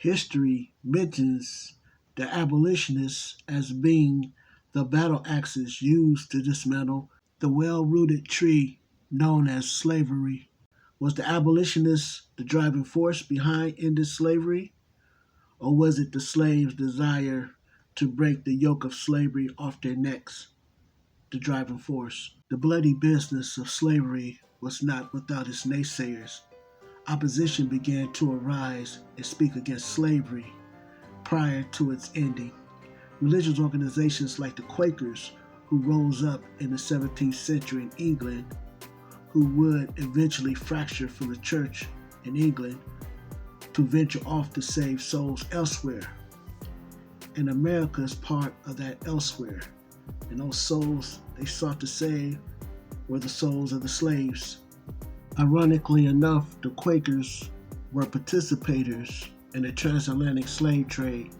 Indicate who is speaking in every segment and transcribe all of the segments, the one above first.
Speaker 1: History mentions the abolitionists as being the battle axes used to dismantle the well-rooted tree known as slavery. Was the abolitionists the driving force behind ended slavery, or was it the slaves' desire to break the yoke of slavery off their necks, the driving force? The bloody business of slavery was not without its naysayers. Opposition began to arise and speak against slavery prior to its ending. Religious organizations like the Quakers, who rose up in the 17th century in England, who would eventually fracture from the church in England to venture off to save souls elsewhere. And America is part of that elsewhere. And those souls they sought to save were the souls of the slaves. Ironically enough, the Quakers were participators in the transatlantic slave trade.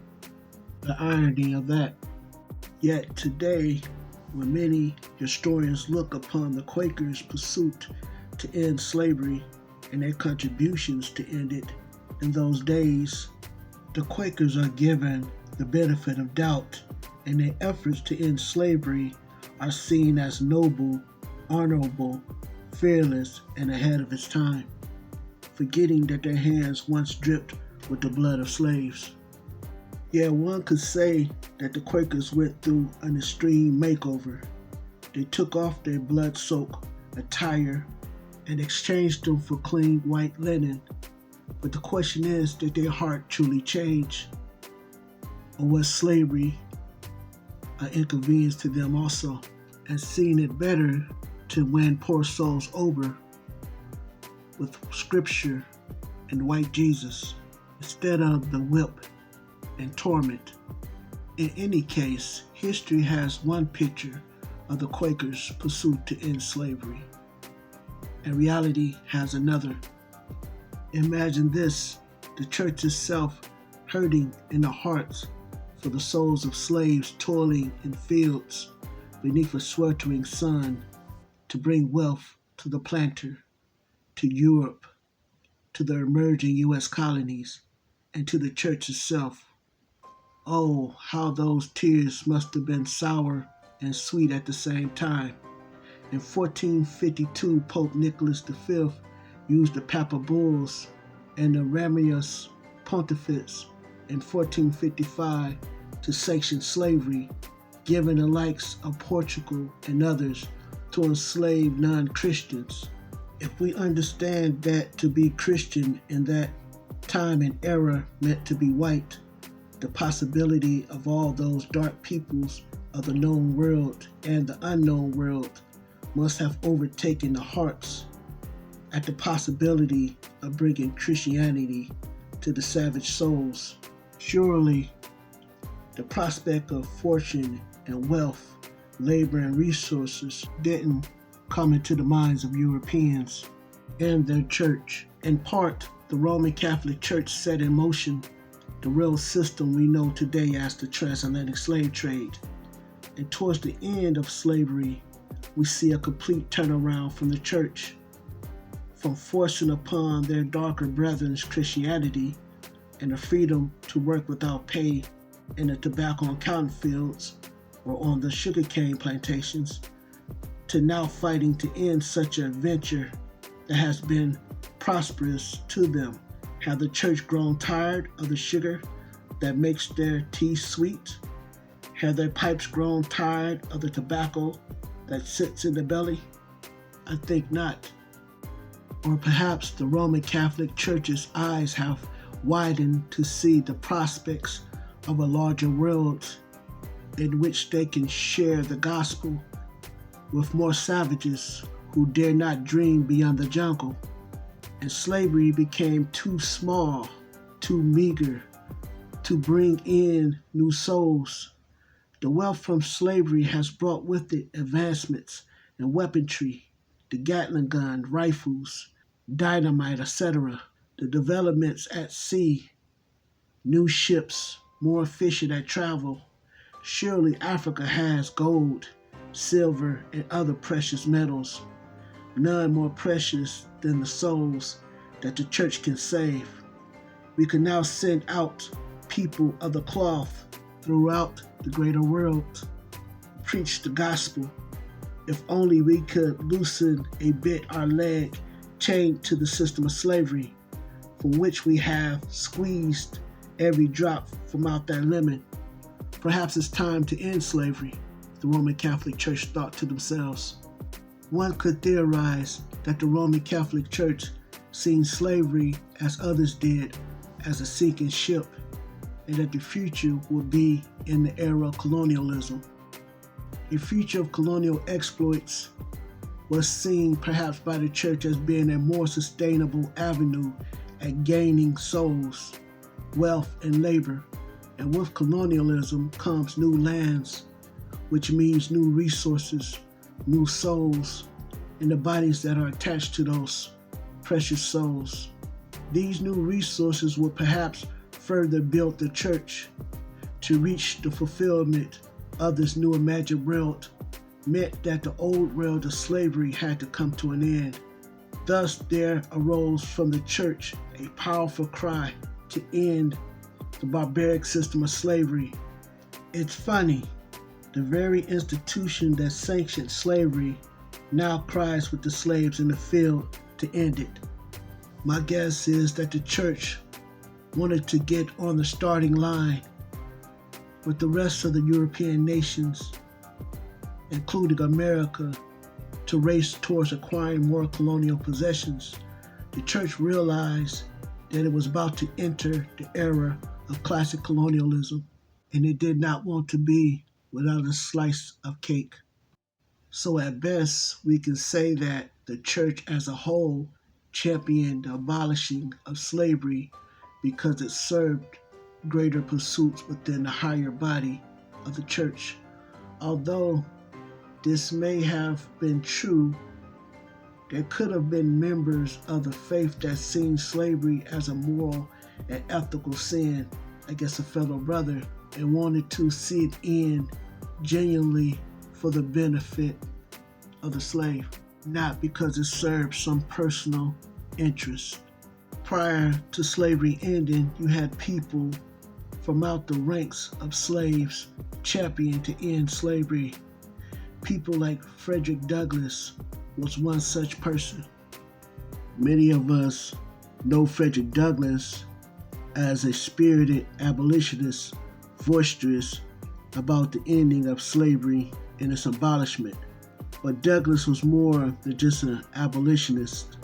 Speaker 1: The irony of that. Yet today, when many historians look upon the Quakers' pursuit to end slavery and their contributions to end it in those days, the Quakers are given the benefit of doubt, and their efforts to end slavery are seen as noble, honorable, fearless, and ahead of its time, forgetting that their hands once dripped with the blood of slaves. Yeah, one could say that the Quakers went through an extreme makeover. They took off their blood-soaked attire and exchanged them for clean white linen. But the question is, did their heart truly change? Or was slavery an inconvenience to them also, and seeing it better to win poor souls over with scripture and white Jesus instead of the whip and torment? In any case, history has one picture of the Quakers' pursuit to end slavery, and reality has another. Imagine this: the church itself hurting in the hearts for the souls of slaves toiling in fields beneath a sweltering sun to bring wealth to the planter, to Europe, to the emerging U.S. colonies, and to the church itself. Oh, how those tears must have been sour and sweet at the same time. In 1452, Pope Nicholas V used the papal bulls and the Ramillius Pontifex in 1455 to sanction slavery, giving the likes of Portugal and others to enslave non-Christians. If we understand that to be Christian in that time and era meant to be white, the possibility of all those dark peoples of the known world and the unknown world must have overtaken the hearts at the possibility of bringing Christianity to the savage souls. Surely, the prospect of fortune and wealth, labor and resources didn't come into the minds of Europeans and their church. In part, the Roman Catholic Church set in motion the real system we know today as the transatlantic slave trade. And towards the end of slavery, we see a complete turnaround from the church, from forcing upon their darker brethren's Christianity and the freedom to work without pay in the tobacco and cotton fields or on the sugarcane plantations, to now fighting to end such a venture that has been prosperous to them. Have the church grown tired of the sugar that makes their tea sweet? Have their pipes grown tired of the tobacco that sits in the belly? I think not. Or perhaps the Roman Catholic Church's eyes have widened to see the prospects of a larger world in which they can share the gospel with more savages who dare not dream beyond the jungle. And slavery became too small, too meager to bring in new souls. The wealth from slavery has brought with it advancements in weaponry, the Gatling gun, rifles, dynamite, etc. The developments at sea, new ships, more efficient at travel. Surely Africa has gold, silver, and other precious metals, none more precious than the souls that the church can save. We can now send out people of the cloth throughout the greater world, preach the gospel. If only we could loosen a bit our leg chained to the system of slavery, from which we have squeezed every drop from out that lemon. Perhaps it's time to end slavery, the Roman Catholic Church thought to themselves. One could theorize that the Roman Catholic Church seen slavery as others did, as a sinking ship, and that the future would be in the era of colonialism. A future of colonial exploits was seen perhaps by the church as being a more sustainable avenue at gaining souls, wealth, and labor. And with colonialism comes new lands, which means new resources, new souls, and the bodies that are attached to those precious souls. These new resources will perhaps further build the church to reach the fulfillment of this new imagined world, meant that the old world of slavery had to come to an end. Thus there arose from the church a powerful cry to end the barbaric system of slavery. It's funny, the very institution that sanctioned slavery now cries with the slaves in the field to end it. My guess is that the church wanted to get on the starting line with the rest of the European nations, including America, to race towards acquiring more colonial possessions. The church realized that it was about to enter the era of classic colonialism, and it did not want to be without a slice of cake. So at best, we can say that the church as a whole championed the abolishing of slavery because it served greater pursuits within the higher body of the church. Although this may have been true, there could have been members of the faith that seen slavery as a moral and ethical sin against a fellow brother and wanted to see it end genuinely for the benefit of the slave, not because it served some personal interest. Prior to slavery ending, you had people from out the ranks of slaves championing to end slavery. People like Frederick Douglass was one such person. Many of us know Frederick Douglass as a spirited abolitionist, boisterous about the ending of slavery and its abolishment. But Douglass was more than just an abolitionist.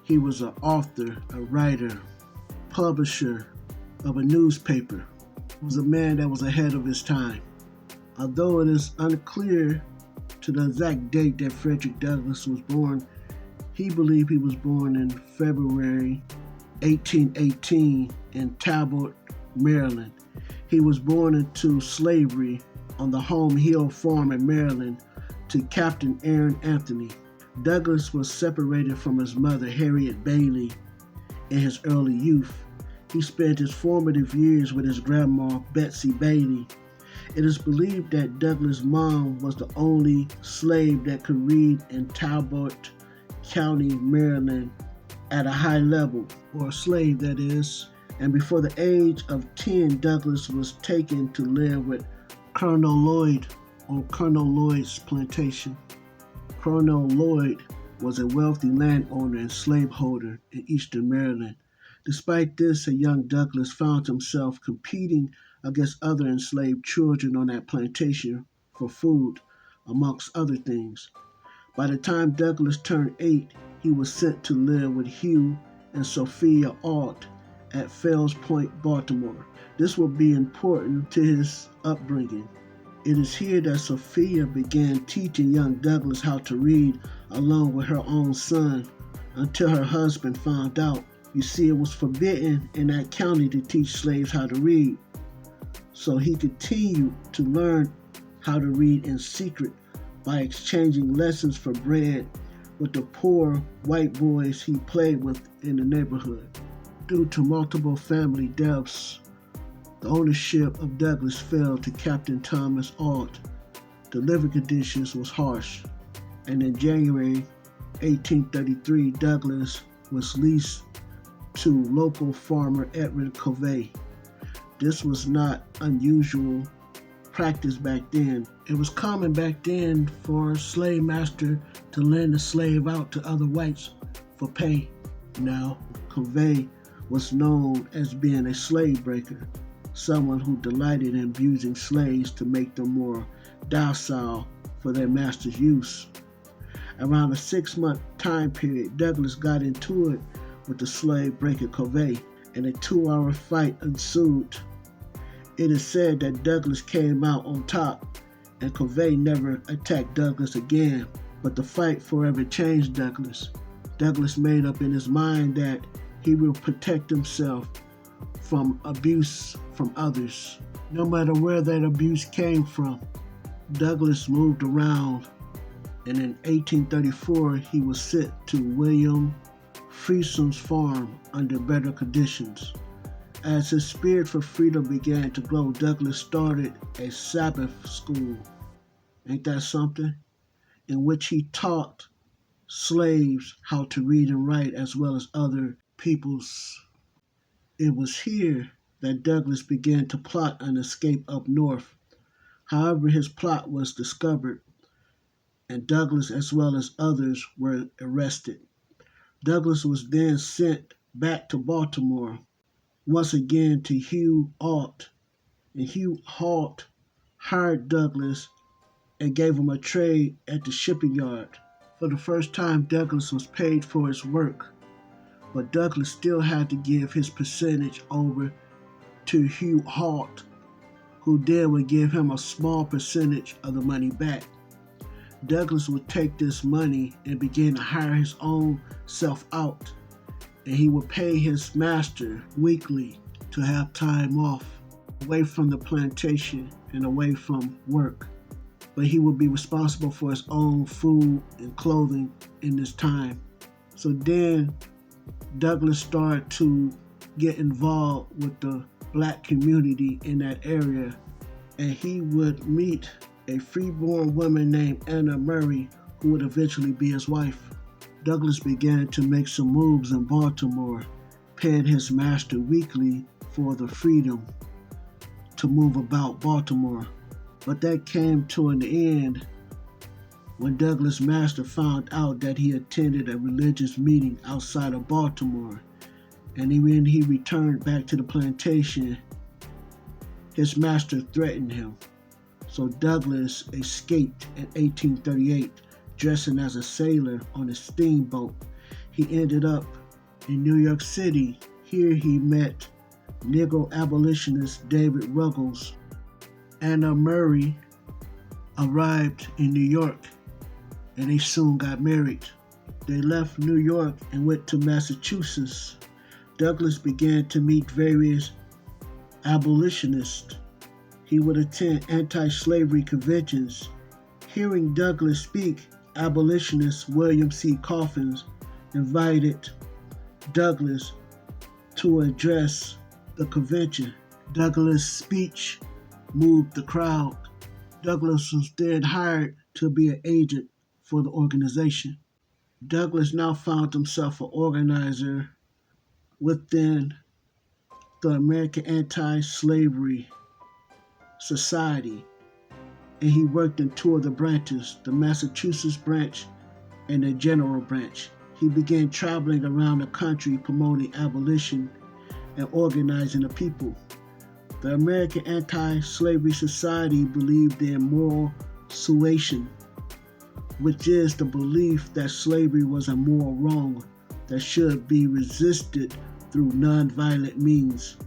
Speaker 1: He was an author, a writer, publisher of a newspaper. He was a man that was ahead of his time. Although it is unclear to the exact date that Frederick Douglass was born, he believed he was born in February 1818 in Talbot, Maryland. He was born into slavery on the Home Hill Farm in Maryland to Captain Aaron Anthony. Douglass was separated from his mother, Harriet Bailey, in his early youth. He spent his formative years with his grandma, Betsy Bailey. It is believed that Douglass' mom was the only slave that could read in Talbot County, Maryland at a high level, or a slave that is, and before the age of 10, Douglass was taken to live with Colonel Lloyd on Colonel Lloyd's plantation. Colonel Lloyd was a wealthy landowner and slaveholder in eastern Maryland. Despite this, a young Douglass found himself competing against other enslaved children on that plantation for food, amongst other things. By the time Douglass turned 8, he was sent to live with Hugh and Sophia Ault at Fells Point, Baltimore. This will be important to his upbringing. It is here that Sophia began teaching young Douglass how to read along with her own son until her husband found out. You see, it was forbidden in that county to teach slaves how to read. So he continued to learn how to read in secret by exchanging lessons for bread with the poor white boys he played with in the neighborhood. Due to multiple family deaths, the ownership of Douglass fell to Captain Thomas Ault. The living conditions was harsh, and in January 1833, Douglass was leased to local farmer Edward Covey. This was not unusual practice back then. It was common back then for a slave master to lend a slave out to other whites for pay. Now, Covey was known as being a slave breaker, someone who delighted in abusing slaves to make them more docile for their master's use. Around a 6-month time period, Douglas got into it with the slave breaker Covey, and a 2-hour fight ensued. It is said that Douglas came out on top, and Covey never attacked Douglas again, but the fight forever changed Douglas. Douglas made up in his mind that he will protect himself from abuse from others, no matter where that abuse came from. Douglas moved around, and in 1834 he was sent to William Freesom's farm under better conditions. As his spirit for freedom began to grow, Douglas started a Sabbath school, ain't that something, in which he taught slaves how to read and write as well as other peoples. It was here that Douglas began to plot an escape up north. However, his plot was discovered, and Douglas as well as others were arrested. Douglas was then sent back to Baltimore, once again to Hugh Alt, and Hugh Alt hired Douglas and gave him a trade at the shipping yard. For the first time, Douglas was paid for his work, but Douglas still had to give his percentage over to Hugh Alt, who then would give him a small percentage of the money back. Douglas would take this money and begin to hire his own self out, and he would pay his master weekly to have time off, away from the plantation and away from work. But he would be responsible for his own food and clothing in this time. So then Douglas started to get involved with the black community in that area, and he would meet a freeborn woman named Anna Murray, who would eventually be his wife. Douglas began to make some moves in Baltimore, paying his master weekly for the freedom to move about Baltimore. But that came to an end when Douglas' master found out that he attended a religious meeting outside of Baltimore, and when he returned back to the plantation, his master threatened him. So Douglas escaped in 1838, dressing as a sailor on a steamboat. He ended up in New York City. Here he met Negro abolitionist David Ruggles. Anna Murray arrived in New York, and they soon got married. They left New York and went to Massachusetts. Douglas began to meet various abolitionists. He would attend anti-slavery conventions. Hearing Douglas speak, abolitionist William C. Coffins invited Douglas to address the convention. Douglas' speech moved the crowd. Douglas was then hired to be an agent for the organization. Douglas now found himself an organizer within the American Anti-Slavery Society, and he worked in 2 of the branches, the Massachusetts branch and the General branch. He began traveling around the country promoting abolition and organizing the people. The American Anti-Slavery Society believed in moral suasion, which is the belief that slavery was a moral wrong that should be resisted through nonviolent means.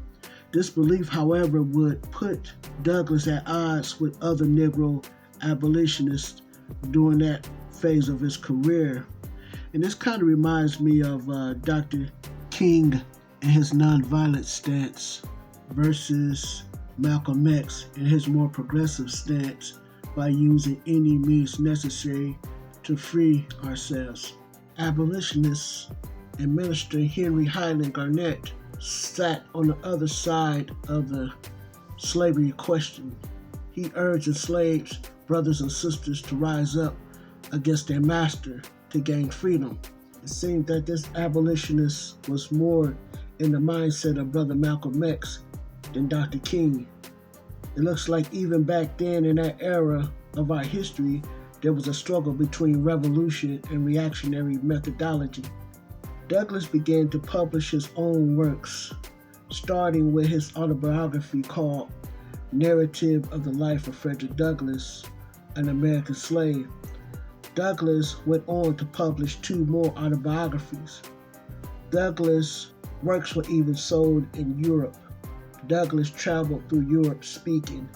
Speaker 1: This belief, however, would put Douglas at odds with other Negro abolitionists during that phase of his career. And this kind of reminds me of Dr. King and his nonviolent stance versus Malcolm X and his more progressive stance by using any means necessary to free ourselves. Abolitionists and Minister Henry Highland Garnett sat on the other side of the slavery question. He urged enslaved brothers and sisters to rise up against their master to gain freedom. It seemed that this abolitionist was more in the mindset of Brother Malcolm X than Dr. King. It looks like even back then in that era of our history, there was a struggle between revolution and reactionary methodology. Douglass began to publish his own works, starting with his autobiography called Narrative of the Life of Frederick Douglass, an American Slave. Douglass went on to publish 2 more autobiographies. Douglass' works were even sold in Europe. Douglass traveled through Europe speaking,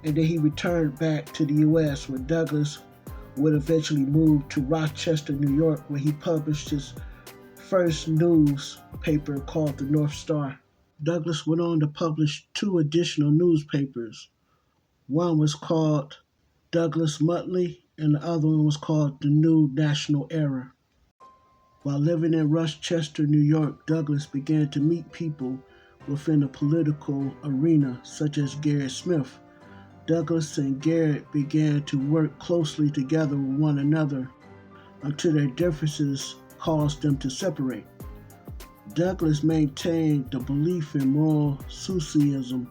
Speaker 1: and then he returned back to the U.S., where Douglass would eventually move to Rochester, New York, where he published his first newspaper called the North Star. Douglass went on to publish 2 additional newspapers. One was called Douglass Monthly, and the other one was called the New National Era. While living in Rochester, New York, Douglass began to meet people within the political arena, such as Garrett Smith. Douglass and Garrett began to work closely together with one another until their differences caused them to separate. Douglass maintained the belief in moral suicide,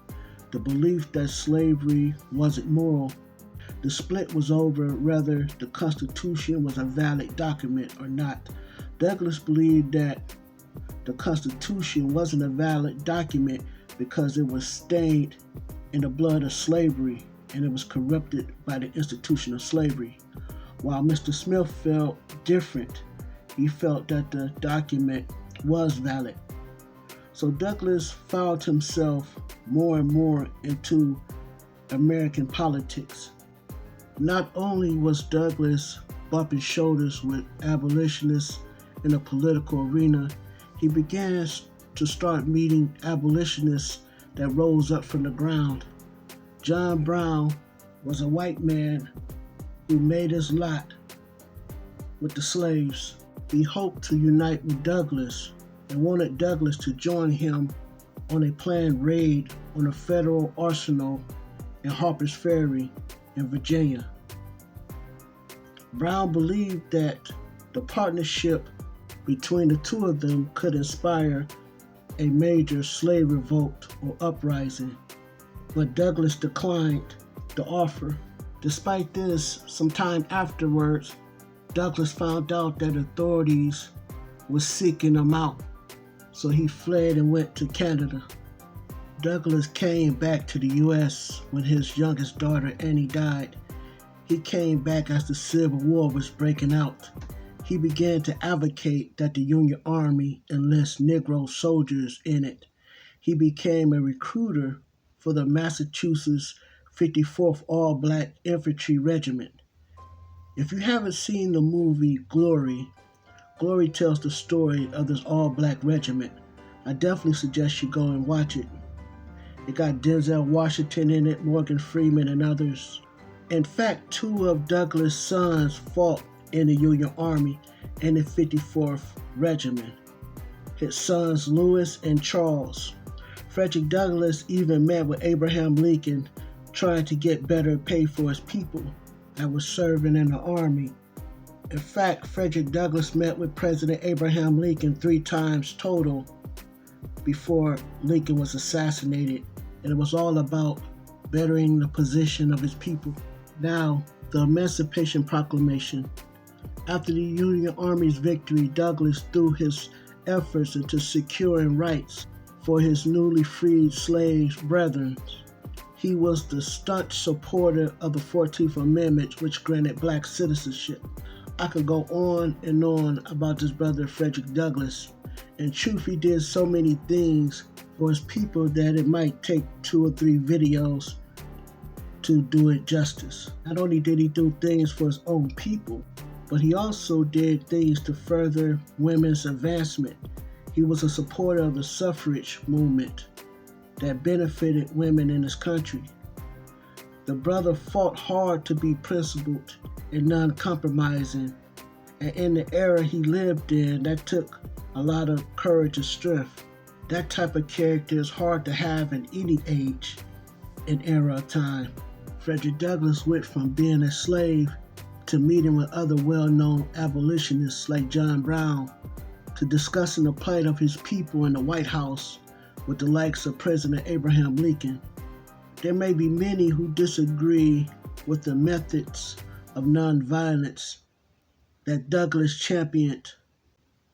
Speaker 1: the belief that slavery wasn't moral. The split was over whether the Constitution was a valid document or not. Douglass believed that the Constitution wasn't a valid document because it was stained in the blood of slavery and it was corrupted by the institution of slavery. While Mr. Smith felt different, he felt that the document was valid. So Douglass found himself more and more into American politics. Not only was Douglass bumping shoulders with abolitionists in the political arena, he began to start meeting abolitionists that rose up from the ground. John Brown was a white man who made his lot with the slaves. He hoped to unite with Douglass and wanted Douglass to join him on a planned raid on a federal arsenal in Harper's Ferry in Virginia. Brown believed that the partnership between the 2 of them could inspire a major slave revolt or uprising, but Douglass declined the offer. Despite this, some time afterwards, Douglass found out that authorities were seeking him out, so he fled and went to Canada. Douglass came back to the U.S. when his youngest daughter, Annie, died. He came back as the Civil War was breaking out. He began to advocate that the Union Army enlist Negro soldiers in it. He became a recruiter for the Massachusetts 54th All-Black Infantry Regiment. If you haven't seen the movie Glory, Glory tells the story of this all-black regiment. I definitely suggest you go and watch it. It got Denzel Washington in it, Morgan Freeman, and others. In fact, 2 of Douglass' sons fought in the Union Army in the 54th Regiment. His sons Lewis and Charles. Frederick Douglass even met with Abraham Lincoln, trying to get better pay for his people that was serving in the Army. In fact, Frederick Douglass met with President Abraham Lincoln 3 times total before Lincoln was assassinated, and it was all about bettering the position of his people. Now, the Emancipation Proclamation. After the Union Army's victory, Douglass threw his efforts into securing rights for his newly freed slave brethren. He was the staunch supporter of the 14th Amendment, which granted black citizenship. I could go on and on about this brother Frederick Douglass. In truth, he did so many things for his people that it might take 2 or 3 videos to do it justice. Not only did he do things for his own people, but he also did things to further women's advancement. He was a supporter of the suffrage movement that benefited women in his country. The brother fought hard to be principled and non-compromising, and in the era he lived in, that took a lot of courage and strength. That type of character is hard to have in any age and era of time. Frederick Douglass went from being a slave to meeting with other well-known abolitionists like John Brown, to discussing the plight of his people in the White House with the likes of President Abraham Lincoln. There may be many who disagree with the methods of nonviolence that Douglass championed,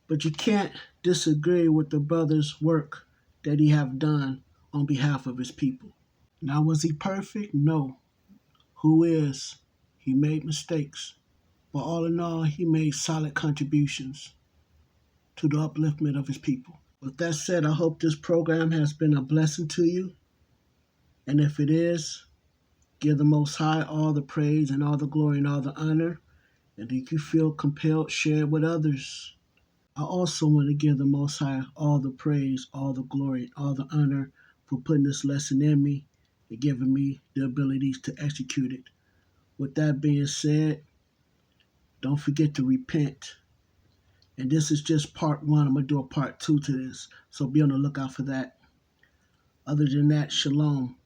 Speaker 1: but you can't disagree with the brother's work that he have done on behalf of his people. Now, was he perfect? No. Who is? He made mistakes. But all in all, he made solid contributions to the upliftment of his people. With that said, I hope this program has been a blessing to you. And if it is, give the Most High all the praise and all the glory and all the honor. And if you feel compelled, share it with others. I also want to give the Most High all the praise, all the glory, all the honor for putting this lesson in me and giving me the abilities to execute it. With that being said, don't forget to repent. And this is just part one. I'm going to do a part two to this. So be on the lookout for that. Other than that, shalom.